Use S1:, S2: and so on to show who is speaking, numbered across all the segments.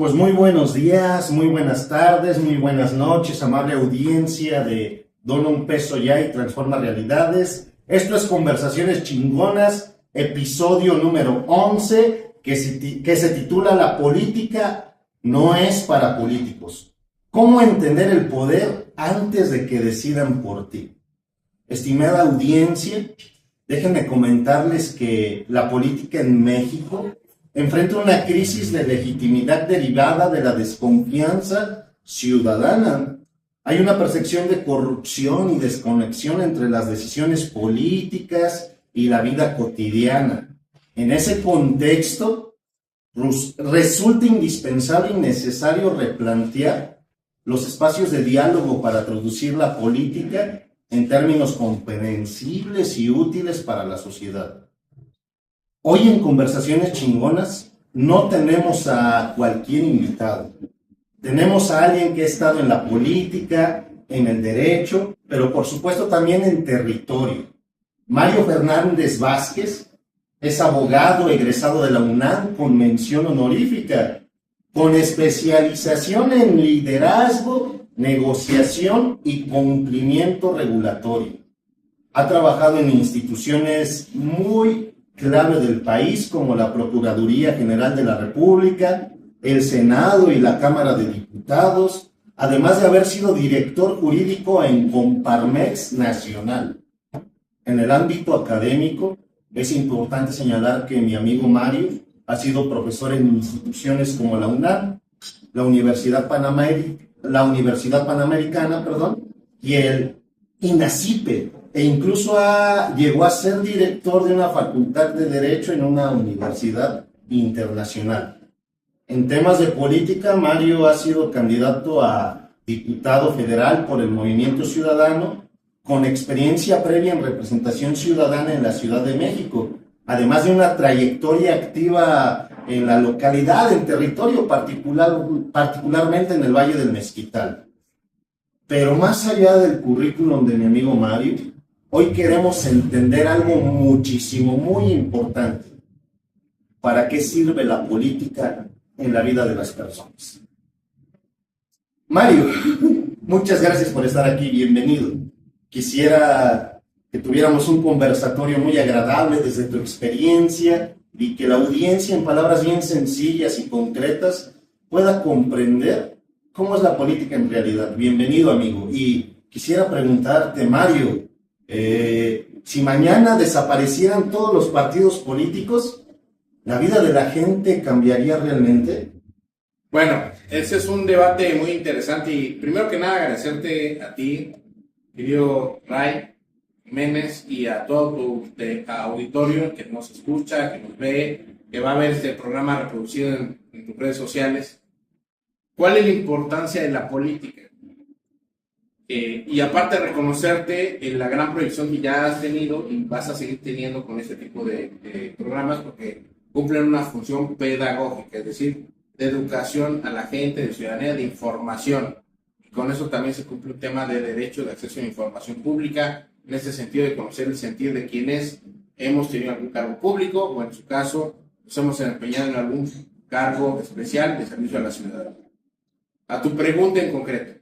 S1: Pues muy buenos días, muy buenas tardes, muy buenas noches, amable audiencia de Dona un peso ya y transforma realidades. Esto es Conversaciones Chingonas, episodio número 11, que se titula La política no es para políticos. ¿Cómo entender el poder antes de que decidan por ti? Estimada audiencia, déjenme comentarles que la política en México enfrenta una crisis de legitimidad derivada de la desconfianza ciudadana. Hay una percepción de corrupción y desconexión entre las decisiones políticas y la vida cotidiana. En ese contexto, resulta indispensable y necesario replantear los espacios de diálogo para traducir la política en términos comprensibles y útiles para la sociedad. Hoy en Conversaciones Chingonas no tenemos a cualquier invitado. Tenemos a alguien que ha estado en la política, en el derecho, pero por supuesto también en territorio. Mario Fernández Vázquez es abogado egresado de la UNAM con mención honorífica, con especialización en liderazgo, negociación y cumplimiento regulatorio. Ha trabajado en instituciones muy clave del país como la Procuraduría General de la República, el Senado y la Cámara de Diputados, además de haber sido director jurídico en Comparmex Nacional. En el ámbito académico, es importante señalar que mi amigo Mario ha sido profesor en instituciones como la UNAM, la Universidad Panamericana, y el INACIPE, e incluso llegó a ser director de una facultad de Derecho en una universidad internacional. En temas de política, Mario ha sido candidato a diputado federal por el Movimiento Ciudadano, con experiencia previa en representación ciudadana en la Ciudad de México, además de una trayectoria activa en la localidad, en territorio, particularmente en el Valle del Mezquital. Pero más allá del currículum de mi amigo Mario, hoy queremos entender algo muchísimo, muy importante. ¿Para qué sirve la política en la vida de las personas? Mario, muchas gracias por estar aquí, bienvenido. Quisiera que tuviéramos un conversatorio muy agradable desde tu experiencia y que la audiencia, en palabras bien sencillas y concretas, pueda comprender cómo es la política en realidad. Bienvenido, amigo. Y quisiera preguntarte, Mario, si mañana desaparecieran todos los partidos políticos, ¿la vida de la gente cambiaría realmente?
S2: Bueno, ese es un debate muy interesante y primero que nada agradecerte a ti, querido Ray Jiménez, y a todo tu auditorio que nos escucha, que nos ve, que va a ver este programa reproducido en tus redes sociales. ¿Cuál es la importancia de la política? Y aparte de reconocerte en la gran proyección que ya has tenido y vas a seguir teniendo con este tipo de programas, porque cumplen una función pedagógica, es decir, de educación a la gente, de ciudadanía, de información. Y con eso también se cumple un tema de derecho de acceso a información pública, en ese sentido de conocer el sentir de quienes hemos tenido algún cargo público o en su caso nos hemos empeñado en algún cargo especial de servicio a la ciudadanía. A tu pregunta en concreto,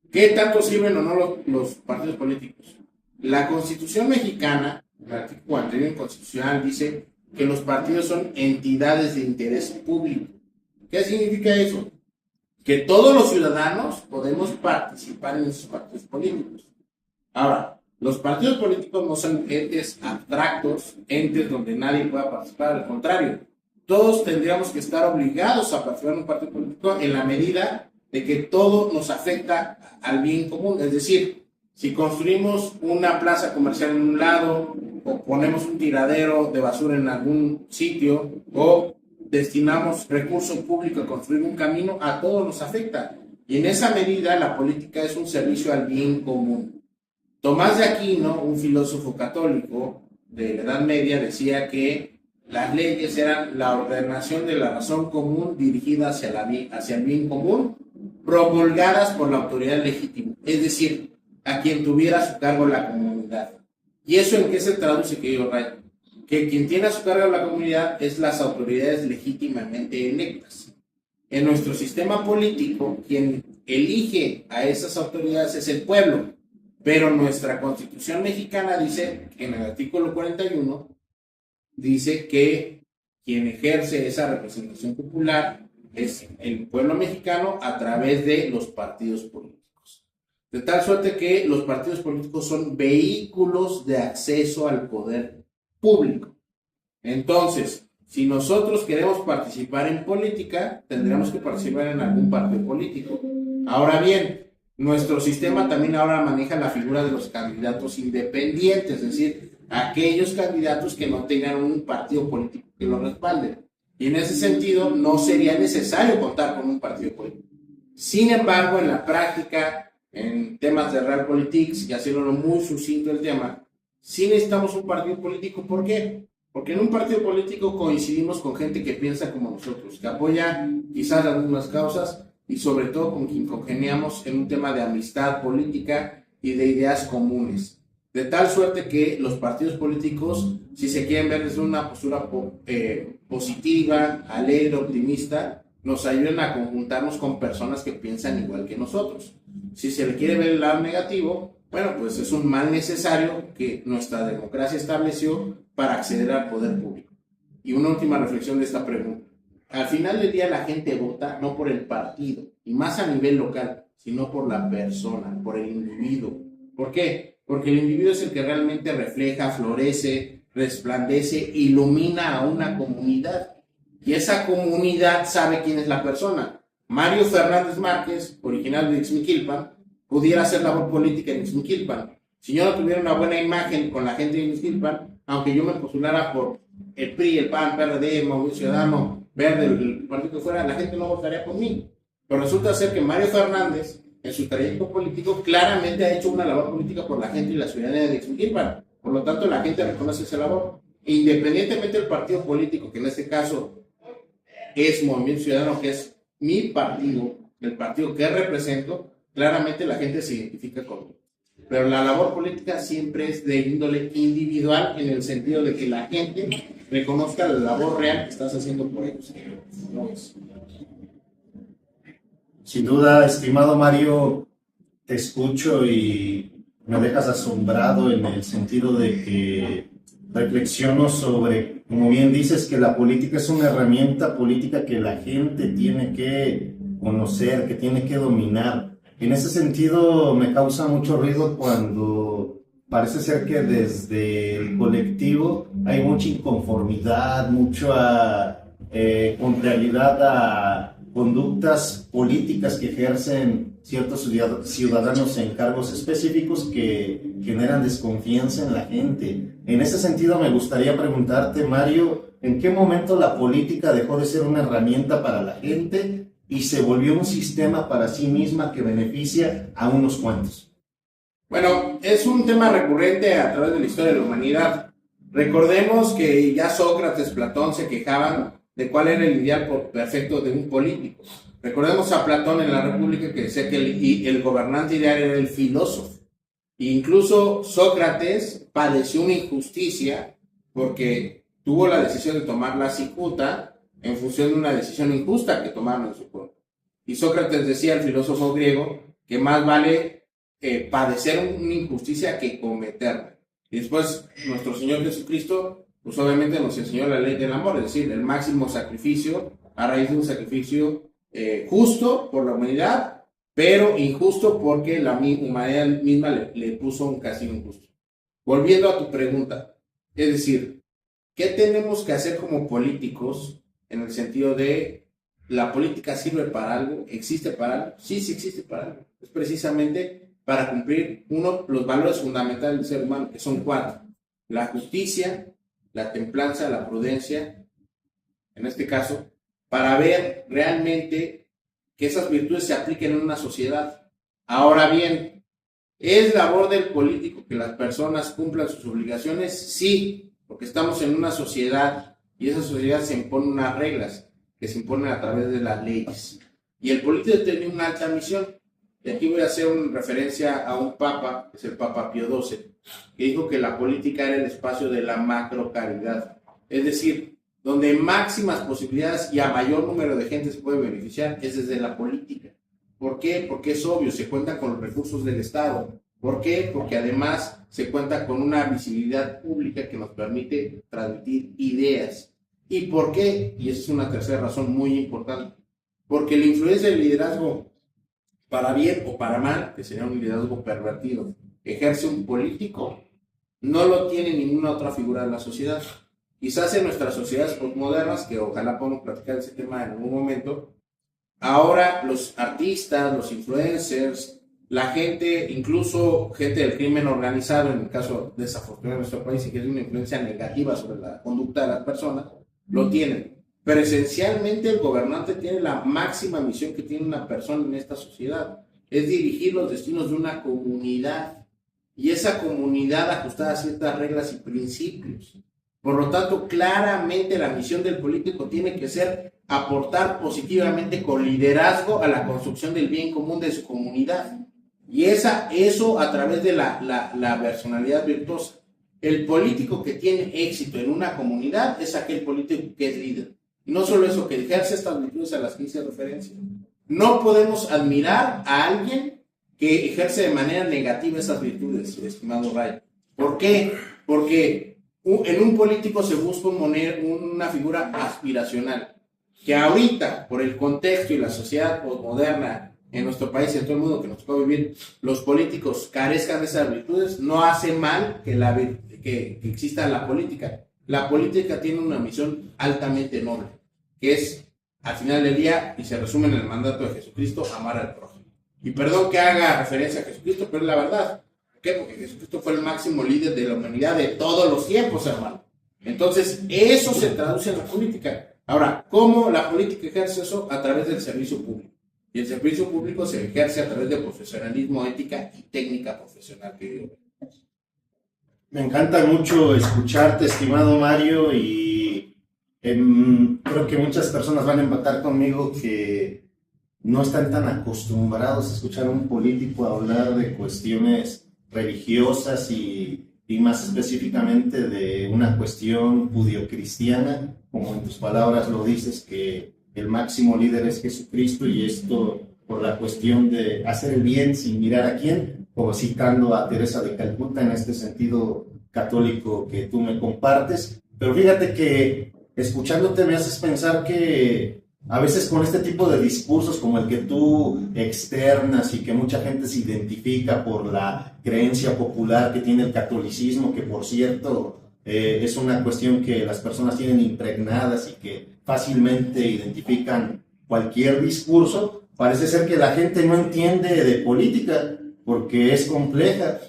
S2: ¿qué tanto sirven o no los partidos políticos? La Constitución mexicana, el artículo anterior constitucional, dice que los partidos son entidades de interés público. ¿Qué significa eso? Que todos los ciudadanos podemos participar en esos partidos políticos. Ahora, los partidos políticos no son entes abstractos, entes donde nadie pueda participar, al contrario, todos tendríamos que estar obligados a participar en un partido político en la medida de que todo nos afecta al bien común. Es decir, si construimos una plaza comercial en un lado, o ponemos un tiradero de basura en algún sitio, o destinamos recursos públicos a construir un camino, a todos nos afecta. Y en esa medida la política es un servicio al bien común. Tomás de Aquino, un filósofo católico de la Edad Media, decía que las leyes eran la ordenación de la razón común dirigida hacia el bien común, promulgadas por la autoridad legítima, es decir, a quien tuviera a su cargo la comunidad. ¿Y eso en qué se traduce, querido Ray? Que quien tiene a su cargo la comunidad es las autoridades legítimamente electas. en nuestro sistema político, quien elige a esas autoridades es el pueblo, pero nuestra Constitución mexicana dice, en el artículo 41, dice que quien ejerce esa representación popular es el pueblo mexicano a través de los partidos políticos. De tal suerte que los partidos políticos son vehículos de acceso al poder público. Entonces, si nosotros queremos participar en política, tendremos que participar en algún partido político. Ahora bien, nuestro sistema también ahora maneja la figura de los candidatos independientes, es decir, aquellos candidatos que no tengan un partido político que los respalde. Y en ese sentido, no sería necesario contar con un partido político. Sin embargo, en la práctica, en temas de realpolitik, y haciéndolo muy sucinto el tema, sí necesitamos un partido político. ¿Por qué? Porque en un partido político coincidimos con gente que piensa como nosotros, que apoya quizás las mismas causas y sobre todo con quien congeniamos en un tema de amistad política y de ideas comunes. De tal suerte que los partidos políticos, si se quieren ver desde una postura positiva, alegre, optimista, nos ayudan a conjuntarnos con personas que piensan igual que nosotros. Si se le quiere ver el lado negativo, bueno, pues es un mal necesario que nuestra democracia estableció para acceder al poder público. Y una última reflexión de esta pregunta. Al final del día la gente vota no por el partido, y más a nivel local, sino por la persona, por el individuo. ¿Por qué? Porque el individuo es el que realmente refleja, florece, resplandece, ilumina a una comunidad. Y esa comunidad sabe quién es la persona. Mario Fernández Márquez, original de Ixmiquilpan, pudiera hacer labor política en Ixmiquilpan. Si yo no tuviera una buena imagen con la gente de Ixmiquilpan, aunque yo me postulara por el PRI, el PAN, PRD, Movimiento Ciudadano, Verde, el partido que fuera, la gente no votaría por mí. Pero resulta ser que Mario Fernández, en su trayecto político, claramente ha hecho una labor política por la gente y la ciudadanía de Ixmiquilpan. Por lo tanto, la gente reconoce esa labor. Independientemente del partido político, que en este caso es Movimiento Ciudadano, que es mi partido, el partido que represento, claramente la gente se identifica conmigo. Pero la labor política siempre es de índole individual, en el sentido de que la gente reconozca la labor real que estás haciendo por ellos. No es.
S1: Sin duda, estimado Mario, te escucho y me dejas asombrado en el sentido de que reflexiono sobre, como bien dices, que la política es una herramienta política que la gente tiene que conocer, que tiene que dominar. En ese sentido, me causa mucho ruido cuando parece ser que desde el colectivo hay mucha inconformidad, mucha contrariedad a conductas políticas que ejercen ciertos ciudadanos en cargos específicos que generan desconfianza en la gente. En ese sentido, me gustaría preguntarte, Mario, ¿en qué momento la política dejó de ser una herramienta para la gente y se volvió un sistema para sí misma que beneficia a unos cuantos?
S2: Bueno, es un tema recurrente a través de la historia de la humanidad. Recordemos que ya Sócrates, Platón se quejaban de cuál era el ideal perfecto de un político. Recordemos a Platón en la República, que decía que el gobernante ideal era el filósofo. Incluso Sócrates padeció una injusticia porque tuvo la decisión de tomar la cicuta en función de una decisión injusta que tomaron en su pueblo. Y Sócrates decía, el filósofo griego, que más vale padecer una injusticia que cometerla. Y después nuestro Señor Jesucristo, pues obviamente nos enseñó la ley del amor, es decir, el máximo sacrificio a raíz de un sacrificio justo por la humanidad, pero injusto porque la humanidad misma le puso un castigo injusto. Volviendo a tu pregunta, es decir, ¿qué tenemos que hacer como políticos en el sentido de la política sirve para algo, existe para algo? Sí, sí existe para algo. Es precisamente para cumplir los valores fundamentales del ser humano, que son 4. La justicia, la templanza, la prudencia, en este caso, para ver realmente que esas virtudes se apliquen en una sociedad. Ahora bien, ¿es labor del político que las personas cumplan sus obligaciones? Sí, porque estamos en una sociedad y esa sociedad se impone unas reglas que se imponen a través de las leyes. Y el político tiene una alta misión. Y aquí voy a hacer una referencia a un papa, que es el Papa Pío XII, que dijo que la política era el espacio de la macrocaridad. Es decir, donde máximas posibilidades y a mayor número de gente se puede beneficiar es desde la política. ¿Por qué? Porque es obvio, se cuentan con los recursos del Estado. ¿Por qué? Porque además se cuenta con una visibilidad pública que nos permite transmitir ideas. ¿Y por qué? Y esa es una tercera razón muy importante. Porque la influencia del liderazgo, para bien o para mal, que sería un liderazgo pervertido, ejerce un político, no lo tiene ninguna otra figura de la sociedad. Quizás en nuestras sociedades postmodernas, que ojalá podamos platicar ese tema en algún momento, ahora los artistas, los influencers, la gente, incluso gente del crimen organizado, en el caso desafortunado de nuestro país, y que es una influencia negativa sobre la conducta de las personas, lo tienen. Pero esencialmente el gobernante tiene la máxima misión que tiene una persona en esta sociedad, es dirigir los destinos de una comunidad, y esa comunidad ajustada a ciertas reglas y principios. Por lo tanto, claramente la misión del político tiene que ser aportar positivamente con liderazgo a la construcción del bien común de su comunidad. Y eso a través de la personalidad virtuosa. El político que tiene éxito en una comunidad es aquel político que es líder. Y no solo eso, que ejerce estas virtudes a las que hice referencia. No podemos admirar a alguien que ejerce de manera negativa esas virtudes, estimado Ray. ¿Por qué? Porque en un político se busca una figura aspiracional, que ahorita, por el contexto y la sociedad postmoderna en nuestro país y en todo el mundo que nos tocó vivir, los políticos carezcan de esas virtudes, no hace mal que exista la política. La política tiene una misión altamente noble, que es, al final del día, y se resume en el mandato de Jesucristo, amar al prójimo. Y perdón que haga referencia a Jesucristo, pero es la verdad. ¿Por qué? Porque Jesucristo fue el máximo líder de la humanidad de todos los tiempos, hermano. Entonces, eso se traduce en la política. Ahora, ¿cómo la política ejerce eso? A través del servicio público. Y el servicio público se ejerce a través de profesionalismo, ética y técnica profesional.
S1: Me encanta mucho escucharte, estimado Mario, y creo que muchas personas van a empatar conmigo que no están tan acostumbrados a escuchar a un político hablar de cuestiones religiosas y más específicamente de una cuestión judio-cristiana, como en tus palabras lo dices, que el máximo líder es Jesucristo, y esto por la cuestión de hacer el bien sin mirar a quién, como citando a Teresa de Calcuta en este sentido católico que tú me compartes. Pero fíjate que escuchándote me haces pensar que a veces con este tipo de discursos como el que tú externas y que mucha gente se identifica por la creencia popular que tiene el catolicismo, que por cierto es una cuestión que las personas tienen impregnadas y que fácilmente identifican cualquier discurso, parece ser que la gente no entiende de política porque es compleja.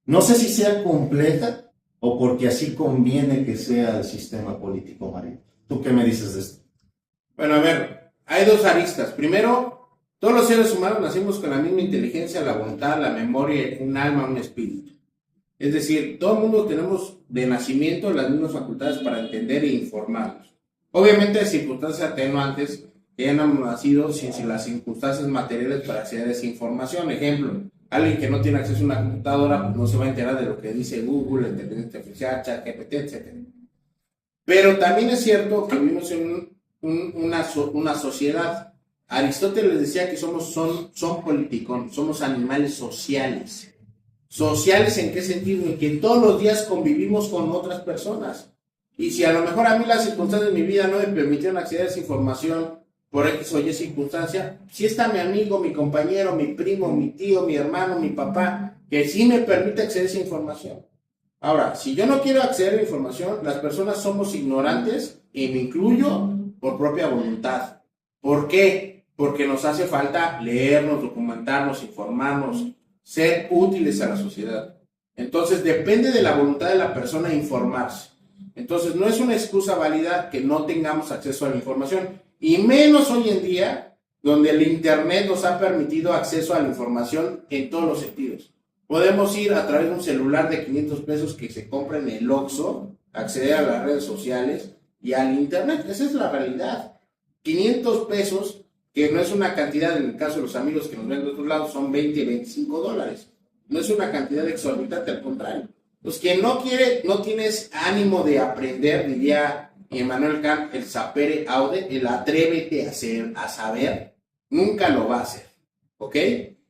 S1: No sé si sea compleja o porque así conviene que sea el sistema político, Mario. ¿Tú qué me dices de esto?
S2: Bueno, a ver, hay dos aristas. Primero, todos los seres humanos nacimos con la misma inteligencia, la voluntad, la memoria, un alma, un espíritu. Es decir, todo el mundo tenemos de nacimiento las mismas facultades para entender e informarnos. Obviamente hay circunstancias atenuantes que ya no hemos nacido sin las circunstancias materiales para acceder a esa información. Ejemplo, alguien que no tiene acceso a una computadora pues no se va a enterar de lo que dice Google, la inteligencia artificial, ChatGPT, etc. Pero también es cierto que vivimos en una sociedad. Aristóteles decía que son politicón, somos animales sociales. ¿Sociales en qué sentido? En que todos los días convivimos con otras personas. Y si a lo mejor a mí las circunstancias de mi vida no me permitieron acceder a esa información por X o Y circunstancia, si está mi amigo, mi compañero, mi primo, mi tío, mi hermano, mi papá, que sí me permite acceder a esa información. Ahora, si yo no quiero acceder a la información, las personas somos ignorantes, y me incluyo por propia voluntad. ¿Por qué? Porque nos hace falta leernos, documentarnos, informarnos, ser útiles a la sociedad. Entonces, depende de la voluntad de la persona informarse. Entonces, no es una excusa válida que no tengamos acceso a la información, y menos hoy en día, donde el Internet nos ha permitido acceso a la información en todos los sentidos. Podemos ir a través de un celular de 500 pesos que se compra en el Oxxo, acceder a las redes sociales y al Internet. Esa es la realidad. 500 pesos, que no es una cantidad, en el caso de los amigos que nos ven de otros lados, son 20, 25 dólares. No es una cantidad exorbitante, al contrario. Pues quien no quiere, no tienes ánimo de aprender, diría y Immanuel Kant, el sapere aude, el atrévete a saber, nunca lo va a hacer, ¿ok?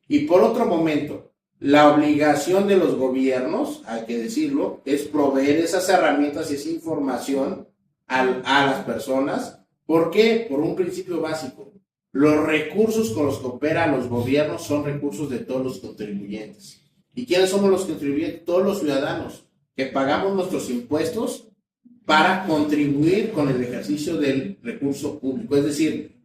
S2: Y por otro momento, la obligación de los gobiernos, hay que decirlo, es proveer esas herramientas y esa información a las personas. ¿Por qué? Por un principio básico. Los recursos con los que operan los gobiernos son recursos de todos los contribuyentes. ¿Y quiénes somos los contribuyentes? Todos los ciudadanos que pagamos nuestros impuestos para contribuir con el ejercicio del recurso público. Es decir,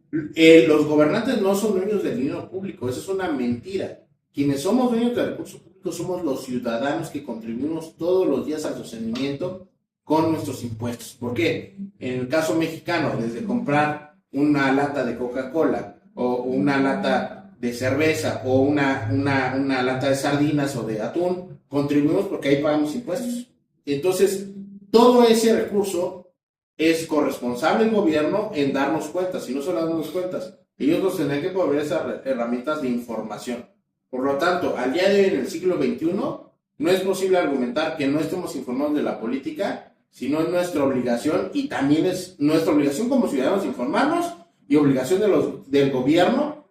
S2: los gobernantes no son dueños del dinero público, eso es una mentira. Quienes somos dueños del recurso público somos los ciudadanos que contribuimos todos los días al sostenimiento con nuestros impuestos. ¿Por qué? En el caso mexicano, desde comprar una lata de Coca-Cola o una lata de cerveza o una lata de sardinas o de atún, contribuimos porque ahí pagamos impuestos. Entonces, todo ese recurso es corresponsable el gobierno en darnos cuentas. Si no se las damos cuentas, ellos nos tendrán que proveer esas herramientas de información. Por lo tanto, al día de hoy, en el siglo XXI, no es posible argumentar que no estemos informados de la política, sino es nuestra obligación, y también es nuestra obligación como ciudadanos informarnos, y obligación del gobierno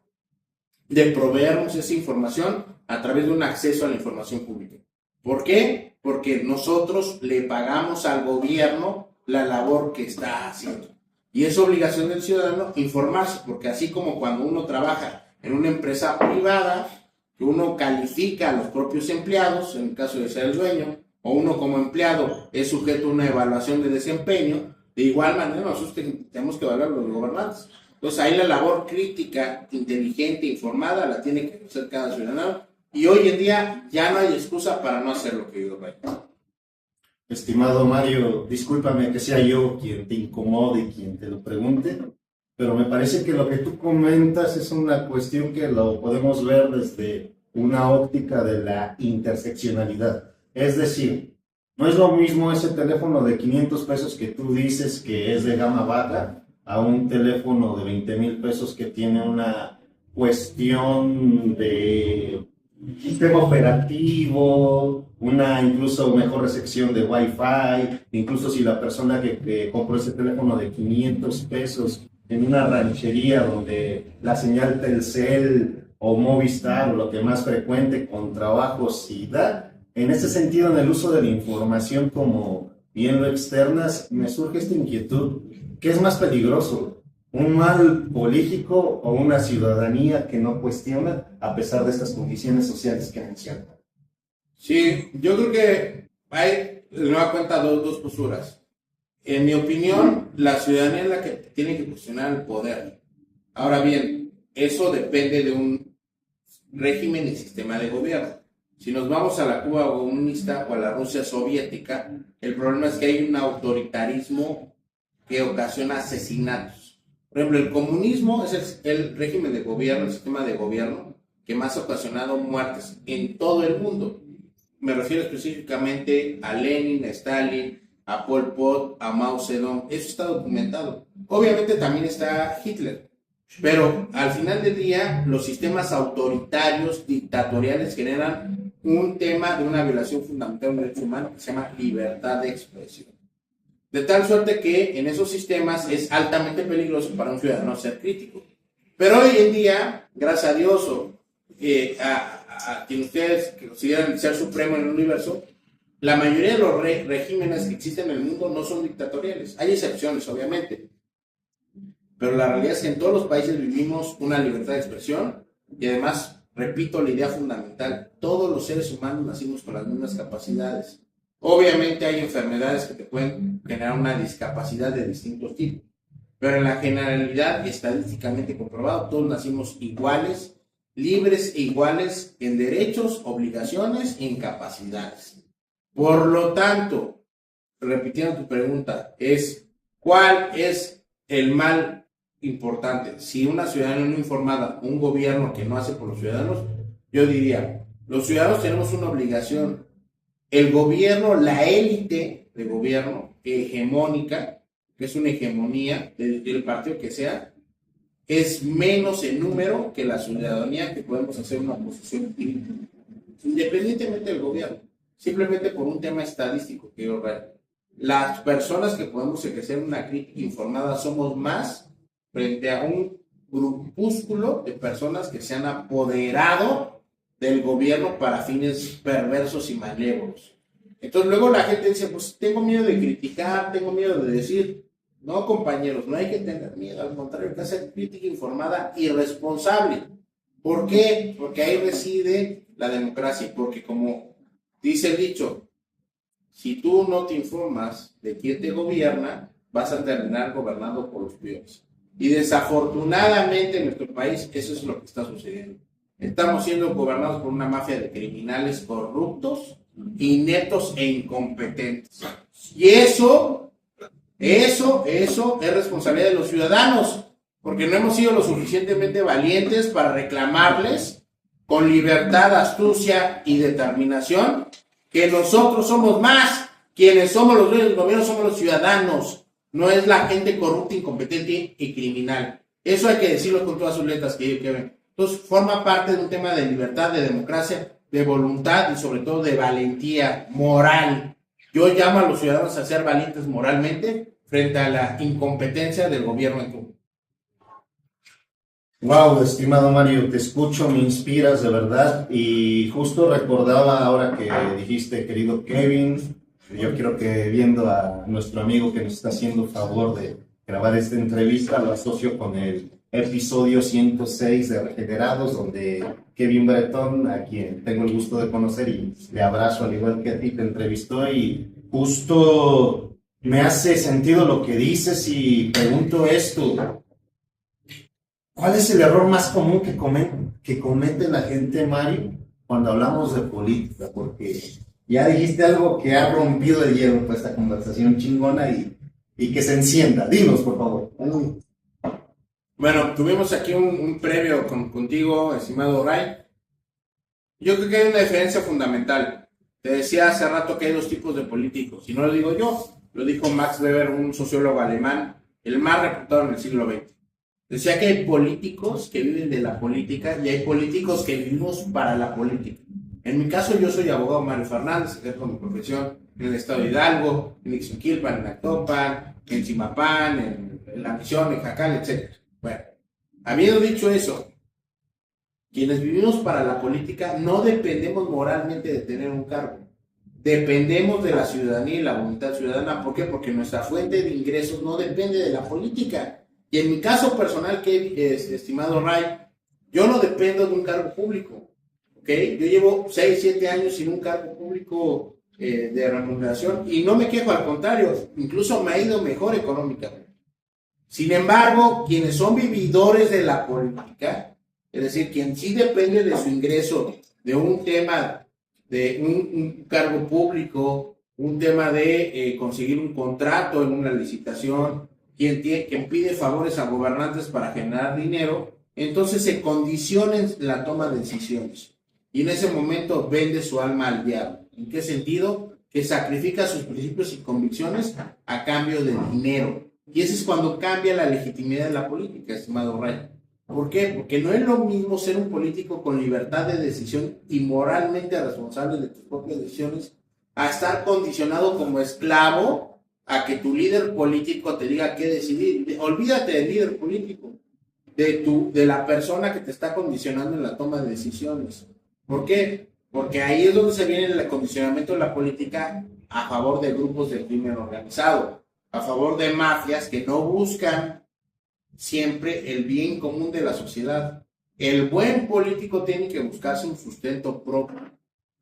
S2: de proveernos esa información a través de un acceso a la información pública. ¿Por qué? Porque nosotros le pagamos al gobierno la labor que está haciendo. Y es obligación del ciudadano informarse, porque así como cuando uno trabaja en una empresa privada, que uno califica a los propios empleados, en el caso de ser el dueño, o uno como empleado es sujeto a una evaluación de desempeño, de igual manera nosotros tenemos que evaluar a los gobernantes. Entonces ahí la labor crítica, inteligente, informada, la tiene que hacer cada ciudadano, y hoy en día ya no hay excusa para no hacer lo que yo Ray.
S1: Estimado Mario, discúlpame que sea yo quien te incomode y quien te lo pregunte, pero me parece que lo que tú comentas es una cuestión que lo podemos ver desde una óptica de la interseccionalidad. Es decir, no es lo mismo ese teléfono de 500 pesos que tú dices que es de gama baja a un teléfono de 20,000 pesos que tiene una cuestión de sistema operativo, una incluso mejor recepción de Wi-Fi, incluso si la persona que compró ese teléfono de 500 pesos en una ranchería donde la señal Telcel o Movistar o lo que más frecuente con trabajos sí da. En ese sentido, en el uso de la información como bien lo externas, me surge esta inquietud. ¿Qué es más peligroso? ¿Un mal político o una ciudadanía que no cuestiona a pesar de estas condiciones sociales que mencionan?
S2: Sí, yo creo que hay, de nueva cuenta, dos posturas. En mi opinión, la ciudadanía es la que tiene que cuestionar el poder. Ahora bien, eso depende de un régimen y sistema de gobierno. Si nos vamos a la Cuba comunista o a la Rusia soviética, el problema es que hay un autoritarismo que ocasiona asesinatos. Por ejemplo, el comunismo es el régimen de gobierno, el sistema de gobierno que más ha ocasionado muertes en todo el mundo. Me refiero específicamente a Lenin, a Stalin, a Pol Pot, a Mao Zedong. Eso está documentado. Obviamente también está Hitler. Pero al final del día, los sistemas autoritarios, dictatoriales, generan un tema de una violación fundamental de un derecho humano que se llama libertad de expresión. De tal suerte que en esos sistemas es altamente peligroso para un ciudadano ser crítico. Pero hoy en día, gracias a Dios o a quien ustedes consideran ser supremo en el universo, la mayoría de los regímenes que existen en el mundo no son dictatoriales. Hay excepciones, obviamente. Pero la realidad es que en todos los países vivimos una libertad de expresión y además, repito, la idea fundamental, todos los seres humanos nacimos con las mismas capacidades. Obviamente hay enfermedades que te pueden generar una discapacidad de distintos tipos, pero en la generalidad, estadísticamente comprobado, todos nacimos iguales, libres e iguales en derechos, obligaciones e incapacidades. Por lo tanto, repitiendo tu pregunta, ¿cuál es el mal importante? Si una ciudadanía no informada, un gobierno que no hace por los ciudadanos, yo diría, los ciudadanos tenemos una obligación. El gobierno, la élite de gobierno hegemónica, que es una hegemonía del partido que sea, es menos en número que la ciudadanía que podemos hacer una oposición crítica, independientemente del gobierno, simplemente por un tema estadístico que yo veo. las personas que podemos ejercer una crítica informada somos más frente a un grupúsculo de personas que se han apoderado del gobierno para fines perversos y malévolos. Entonces luego la gente dice, pues tengo miedo de criticar, tengo miedo de decir. No, compañeros, no hay que tener miedo, al contrario, hay que hacer crítica informada y responsable. ¿Por qué? Porque ahí reside la democracia, porque como dice el dicho, si tú no te informas de quién te gobierna, vas a terminar gobernado por los peores. Y desafortunadamente en nuestro país eso es lo que está sucediendo. Estamos siendo gobernados por una mafia de criminales corruptos, ineptos e incompetentes. Y eso es responsabilidad de los ciudadanos, porque no hemos sido lo suficientemente valientes para reclamarles con libertad, astucia y determinación que nosotros somos más. Quienes somos los dueños del gobierno somos los ciudadanos, no es la gente corrupta, incompetente y criminal. Eso hay que decirlo con todas sus letras que ven. Entonces forma parte de un tema de libertad, de democracia, de voluntad y sobre todo de valentía moral. Yo llamo a los ciudadanos a ser valientes moralmente frente a la incompetencia del gobierno en turno.
S1: Wow, estimado Mario, te escucho, me inspiras de verdad y justo recordaba ahora que dijiste, querido Kevin, yo creo que viendo a nuestro amigo que nos está haciendo favor de grabar esta entrevista, lo asocio con el episodio 106 de Regenerados, donde Kevin Bretón, a quien tengo el gusto de conocer y le abrazo al igual que a ti, te entrevistó y justo me hace sentido lo que dices y pregunto esto. ¿Cuál es el error más común que comete la gente, Mario, cuando hablamos de política? Porque ya dijiste algo que ha rompido el hielo para esta conversación chingona y que se encienda. Dinos, por favor.
S2: Bueno, tuvimos aquí un previo contigo, estimado Ray. Yo creo que hay una diferencia fundamental. Te decía hace rato que hay dos tipos de políticos, y no lo digo yo, lo dijo Max Weber, un sociólogo alemán, el más reputado en el siglo XX. Decía que hay políticos que viven de la política y hay políticos que vivimos para la política. En mi caso, yo soy abogado Mario Fernández, ejerzo mi profesión en el estado de Hidalgo, en Ixmiquilpan, en Actopan, en Zimapán, en La Misión, en Jacal, etc. Bueno, habiendo dicho eso, quienes vivimos para la política no dependemos moralmente de tener un cargo. Dependemos de la ciudadanía y la voluntad ciudadana. ¿Por qué? Porque nuestra fuente de ingresos no depende de la política. Y en mi caso personal, estimado Ray, yo no dependo de un cargo público, ¿ok? Yo llevo 6, 7 años sin un cargo público de remuneración y no me quejo, al contrario, incluso me ha ido mejor económicamente. Sin embargo, quienes son vividores de la política, es decir, quien sí depende de su ingreso de un tema, de un cargo público, un tema de conseguir un contrato en una licitación, quien pide favores a gobernantes para generar dinero, entonces se condiciona en la toma de decisiones. Y en ese momento vende su alma al diablo. ¿En qué sentido? Que sacrifica sus principios y convicciones a cambio de dinero. Y ese es cuando cambia la legitimidad de la política, estimado Ray. ¿Por qué? Porque no es lo mismo ser un político con libertad de decisión y moralmente responsable de tus propias decisiones a estar condicionado como esclavo a que tu líder político te diga qué decidir. Olvídate del líder político, de la persona que te está condicionando en la toma de decisiones. ¿Por qué? Porque ahí es donde se viene el condicionamiento de la política a favor de grupos de crimen organizado, a favor de mafias que no buscan siempre el bien común de la sociedad. El buen político tiene que buscarse un sustento propio.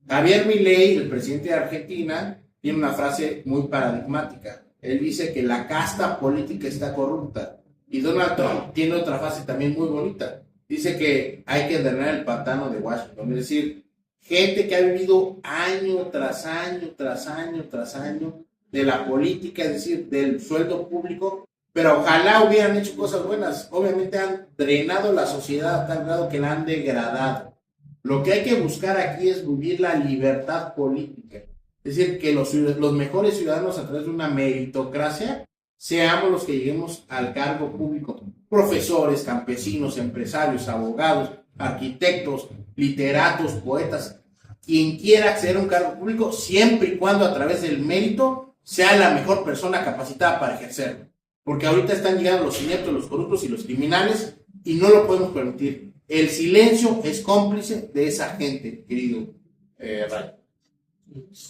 S2: Javier Milei, el presidente de Argentina, tiene una frase muy paradigmática. Él dice que la casta política está corrupta. Y Donald Trump tiene otra frase también muy bonita. Dice que hay que drenar el pantano de Washington. Es decir, gente que ha vivido año tras año, tras año, tras año de la política, es decir, del sueldo público, pero ojalá hubieran hecho cosas buenas. Obviamente han drenado la sociedad a tal grado que la han degradado. Lo que hay que buscar aquí es vivir la libertad política. Es decir, que los mejores ciudadanos a través de una meritocracia seamos los que lleguemos al cargo público. Profesores, campesinos, empresarios, abogados, arquitectos, literatos, poetas, quien quiera acceder a un cargo público, siempre y cuando a través del mérito sea la mejor persona capacitada para ejercerlo. Porque ahorita están llegando los ineptos, los corruptos y los criminales y no lo podemos permitir. El silencio es cómplice de esa gente, querido Ray.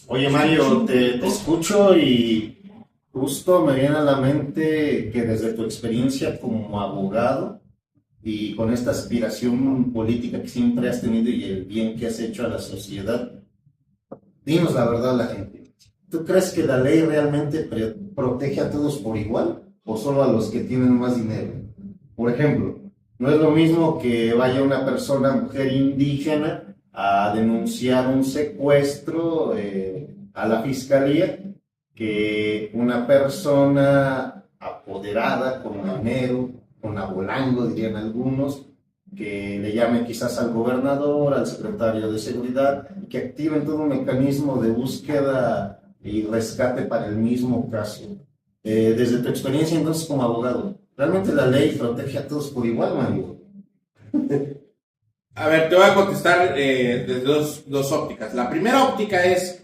S1: Oye, Mario, te escucho y justo me viene a la mente que desde tu experiencia como abogado y con esta aspiración política que siempre has tenido y el bien que has hecho a la sociedad, dinos la verdad a la gente. ¿Tú crees que la ley realmente protege a todos por igual o solo a los que tienen más dinero? Por ejemplo, no es lo mismo que vaya una persona, mujer indígena, a denunciar un secuestro a la fiscalía que una persona apoderada, con dinero, con abolango, dirían algunos, que le llamen quizás al gobernador, al secretario de seguridad, que activen todo un mecanismo de búsqueda y rescate para el mismo caso. Desde tu experiencia entonces como abogado, ¿realmente la ley protege a todos por igual, Mario?
S2: A ver, te voy a contestar desde dos ópticas. La primera óptica es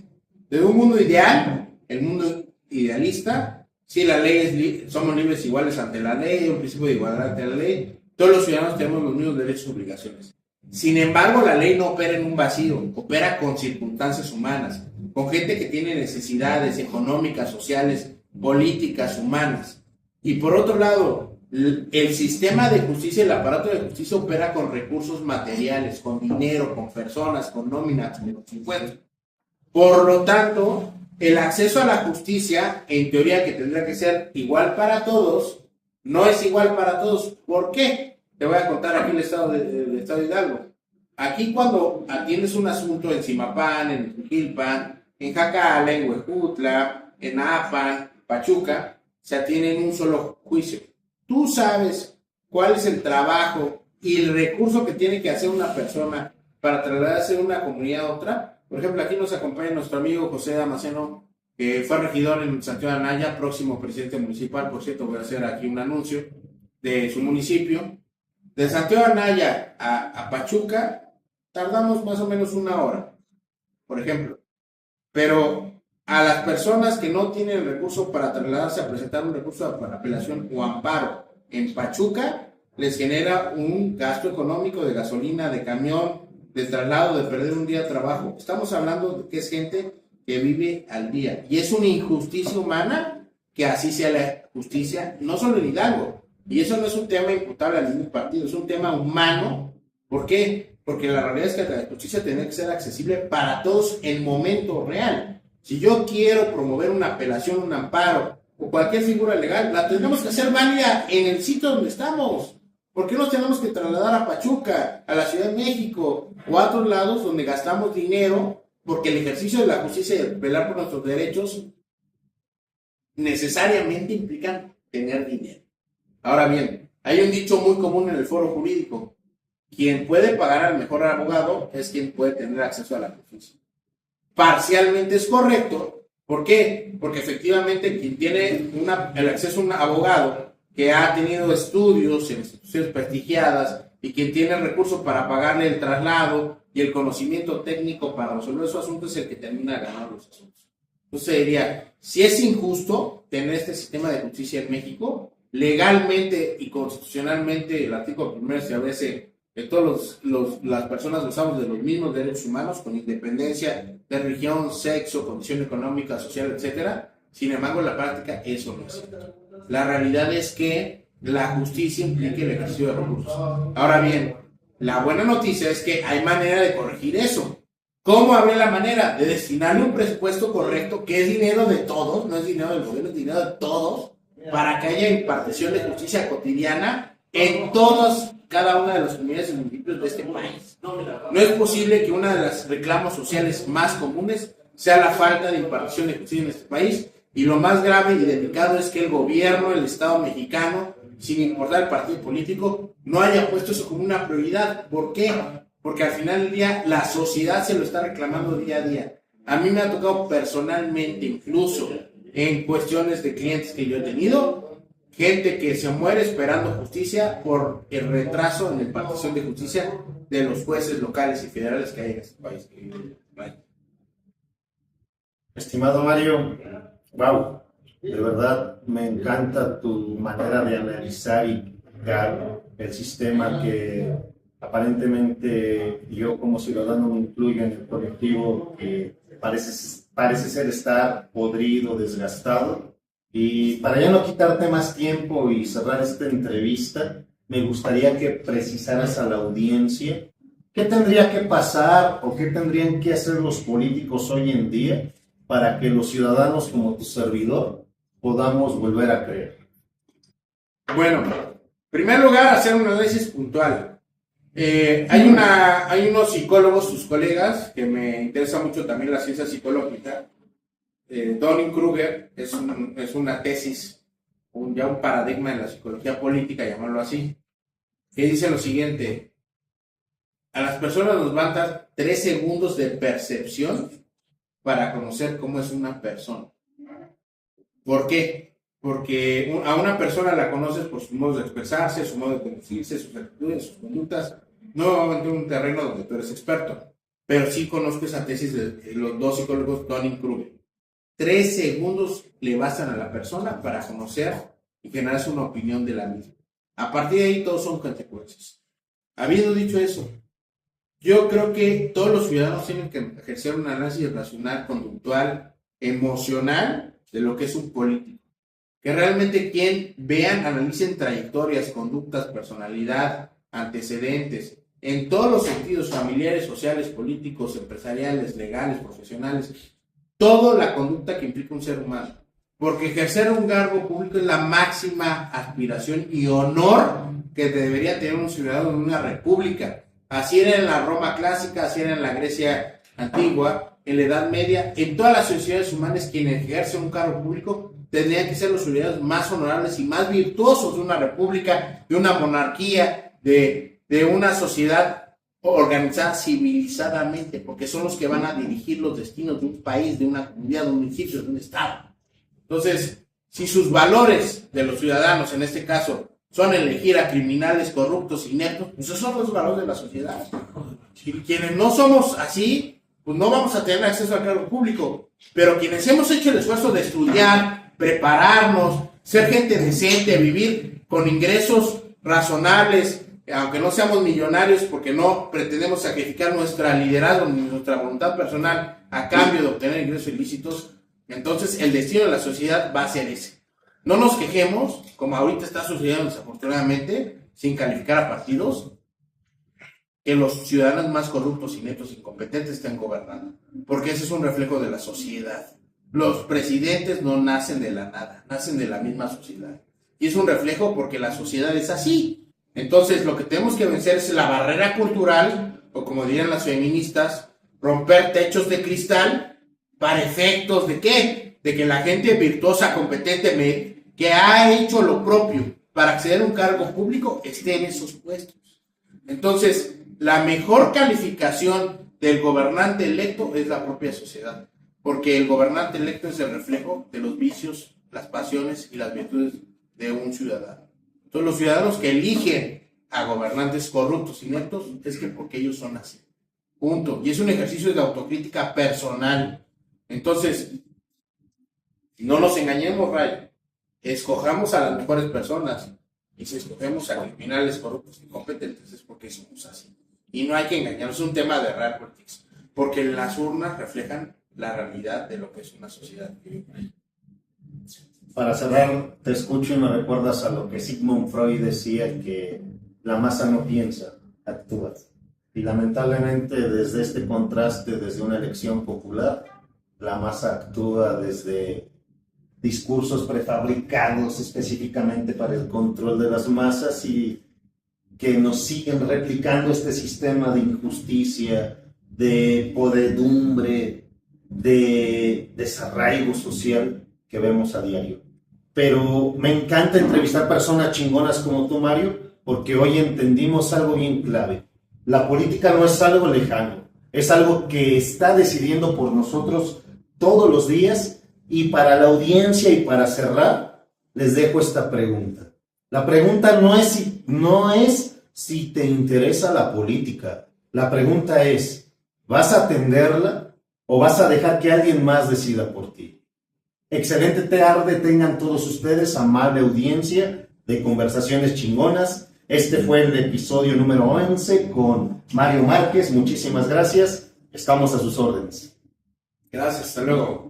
S2: de un mundo ideal, el mundo idealista. Sí, la ley somos libres iguales ante la ley, un principio de igualdad ante la ley. Todos los ciudadanos tenemos los mismos derechos y obligaciones. Sin embargo, la ley no opera en un vacío, opera con circunstancias humanas, con gente que tiene necesidades económicas, sociales, políticas, humanas. Y por otro lado, el sistema de justicia, el aparato de justicia opera con recursos materiales, con dinero, con personas, con nóminas, con impuestos. Por lo tanto, el acceso a la justicia, en teoría que tendría que ser igual para todos, no es igual para todos. ¿Por qué? Te voy a contar aquí el estado de Hidalgo. Aquí cuando atiendes un asunto en Zimapán, en Tujilpan, en Jacala, en Huejutla, en Apan, Pachuca, se atiende en un solo juicio. Tú sabes cuál es el trabajo y el recurso que tiene que hacer una persona para trasladarse de una comunidad a otra. Por ejemplo, aquí nos acompaña nuestro amigo José Damasceno, que fue regidor en Santiago Anaya, próximo presidente municipal. Por cierto, voy a hacer aquí un anuncio de su municipio. De Santiago Anaya a Pachuca tardamos más o menos 1 hora, por ejemplo. Pero a las personas que no tienen el recurso para trasladarse a presentar un recurso para apelación o amparo en Pachuca, les genera un gasto económico de gasolina, de camión, de traslado, de perder un día de trabajo. Estamos hablando de que es gente que vive al día. Y es una injusticia humana que así sea la justicia, no solo en Hidalgo. Y eso no es un tema imputable a ningún partido, es un tema humano. ¿Por qué? Porque la realidad es que la justicia tiene que ser accesible para todos en momento real. Si yo quiero promover una apelación, un amparo o cualquier figura legal, la tendremos que hacer válida en el sitio donde estamos. ¿Por qué nos tenemos que trasladar a Pachuca, a la Ciudad de México o a otros lados donde gastamos dinero? Porque el ejercicio de la justicia y el velar por nuestros derechos necesariamente implican tener dinero. Ahora bien, hay un dicho muy común en el foro jurídico: quien puede pagar al mejor abogado es quien puede tener acceso a la justicia. Parcialmente es correcto. ¿Por qué? Porque efectivamente quien tiene el acceso a un abogado que ha tenido estudios en instituciones prestigiadas y quien tiene el recurso para pagarle el traslado y el conocimiento técnico para resolver su asunto es el que termina ganando los asuntos. Entonces diría, si es injusto tener este sistema de justicia en México, legalmente y constitucionalmente el artículo 1 establece que todas las personas gozamos de los mismos derechos humanos con independencia de religión, sexo, condición económica, social, etc. Sin embargo, en la práctica eso no es cierto. La realidad es que la justicia implica el ejercicio de recursos. Ahora bien, la buena noticia es que hay manera de corregir eso. ¿Cómo habría la manera? De destinarle un presupuesto correcto, que es dinero de todos, no es dinero del gobierno, es dinero de todos, para que haya impartición de justicia cotidiana en cada una de las comunidades y municipios de este país. No es posible que uno de los reclamos sociales más comunes sea la falta de impartición de justicia en este país, y lo más grave y delicado es que el gobierno, el Estado mexicano, sin importar el partido político, no haya puesto eso como una prioridad. ¿Por qué? Porque al final del día la sociedad se lo está reclamando día a día. A mí me ha tocado personalmente, incluso en cuestiones de clientes que yo he tenido, gente que se muere esperando justicia por el retraso en la impartición de justicia de los jueces locales y federales que hay en este país.
S1: Estimado Mario, Wow, de verdad me encanta tu manera de analizar y criticar el sistema que aparentemente yo como ciudadano me incluyo en el colectivo que parece ser estar podrido, desgastado. Y para ya no quitarte más tiempo y cerrar esta entrevista, me gustaría que precisaras a la audiencia qué tendría que pasar o qué tendrían que hacer los políticos hoy en día para que los ciudadanos como tu servidor podamos volver a creer.
S2: Bueno, en primer lugar, hacer un análisis puntual. Hay unos psicólogos, sus colegas, que me interesa mucho también la ciencia psicológica. Dunning-Kruger es una tesis, ya un paradigma en la psicología política, llamarlo así, que dice lo siguiente: a las personas nos basta 3 segundos de percepción para conocer cómo es una persona. ¿Por qué? Porque a una persona la conoces por sus modos de expresarse, su modo de conducirse, sus actitudes, sus conductas. No en un terreno donde tú eres experto, pero sí conozco esa tesis de los dos psicólogos Dunning-Kruger. 3 segundos le bastan a la persona para conocer y generarse una opinión de la misma. A partir de ahí todos son consecuencias. Habiendo dicho eso, yo creo que todos los ciudadanos tienen que ejercer un análisis racional, conductual, emocional de lo que es un político. Que realmente vean, analicen trayectorias, conductas, personalidad, antecedentes, en todos los sentidos, familiares, sociales, políticos, empresariales, legales, profesionales, toda la conducta que implica un ser humano. Porque ejercer un cargo público es la máxima aspiración y honor que debería tener un ciudadano en una república. Así era en la Roma clásica, así era en la Grecia antigua, en la Edad Media. En todas las sociedades humanas, quien ejerce un cargo público tendrían que ser los ciudadanos más honorables y más virtuosos de una república, de una monarquía, de una sociedad organizada civilizadamente, porque son los que van a dirigir los destinos de un país, de una comunidad, de un municipio, de un estado. Entonces, si sus valores de los ciudadanos, en este caso, son elegir a criminales corruptos, ineptos, pues esos son los valores de la sociedad. Y quienes no somos así, pues no vamos a tener acceso al cargo público. Pero quienes hemos hecho el esfuerzo de estudiar, prepararnos, ser gente decente, vivir con ingresos razonables, aunque no seamos millonarios, porque no pretendemos sacrificar nuestra liderazgo ni nuestra voluntad personal a cambio de obtener ingresos ilícitos, entonces el destino de la sociedad va a ser ese. No nos quejemos, como ahorita está sucediendo desafortunadamente, sin calificar a partidos, que los ciudadanos más corruptos, ineptos, incompetentes estén gobernando, porque ese es un reflejo de la sociedad. Los presidentes no nacen de la nada, nacen de la misma sociedad. Y es un reflejo porque la sociedad es así. Entonces, lo que tenemos que vencer es la barrera cultural, o como dirían las feministas, romper techos de cristal para efectos de ¿qué? De que la gente virtuosa, competente, que ha hecho lo propio para acceder a un cargo público, esté en esos puestos. Entonces, la mejor calificación del gobernante electo es la propia sociedad, porque el gobernante electo es el reflejo de los vicios, las pasiones y las virtudes de un ciudadano. Entonces, los ciudadanos que eligen a gobernantes corruptos, ineptos, es que porque ellos son así. Punto. Y es un ejercicio de autocrítica personal. Entonces, no nos engañemos, Ray. Escojamos a las mejores personas. Y si escogemos a criminales corruptos, incompetentes, es porque somos así. Y no hay que engañarnos. Es un tema de real politics. Porque las urnas reflejan la realidad de lo que es una sociedad.
S1: Para cerrar, te escucho y me recuerdas a lo que Sigmund Freud decía, que la masa no piensa, actúa. Y lamentablemente desde este contraste, desde una elección popular, la masa actúa desde discursos prefabricados específicamente para el control de las masas y que nos siguen replicando este sistema de injusticia, de podredumbre, de desarraigo social que vemos a diario. Pero me encanta entrevistar personas chingonas como tú, Mario, porque hoy entendimos algo bien clave. La política no es algo lejano, es algo que está decidiendo por nosotros todos los días. Y para la audiencia y para cerrar, les dejo esta pregunta. La pregunta no es si te interesa la política. La pregunta es, ¿vas a atenderla o vas a dejar que alguien más decida por ti? Excelente tarde tengan todos ustedes, amable audiencia de Conversaciones Chingonas. Este fue el episodio número 11 con Mario Márquez. Muchísimas gracias. Estamos a sus órdenes.
S2: Gracias, hasta luego.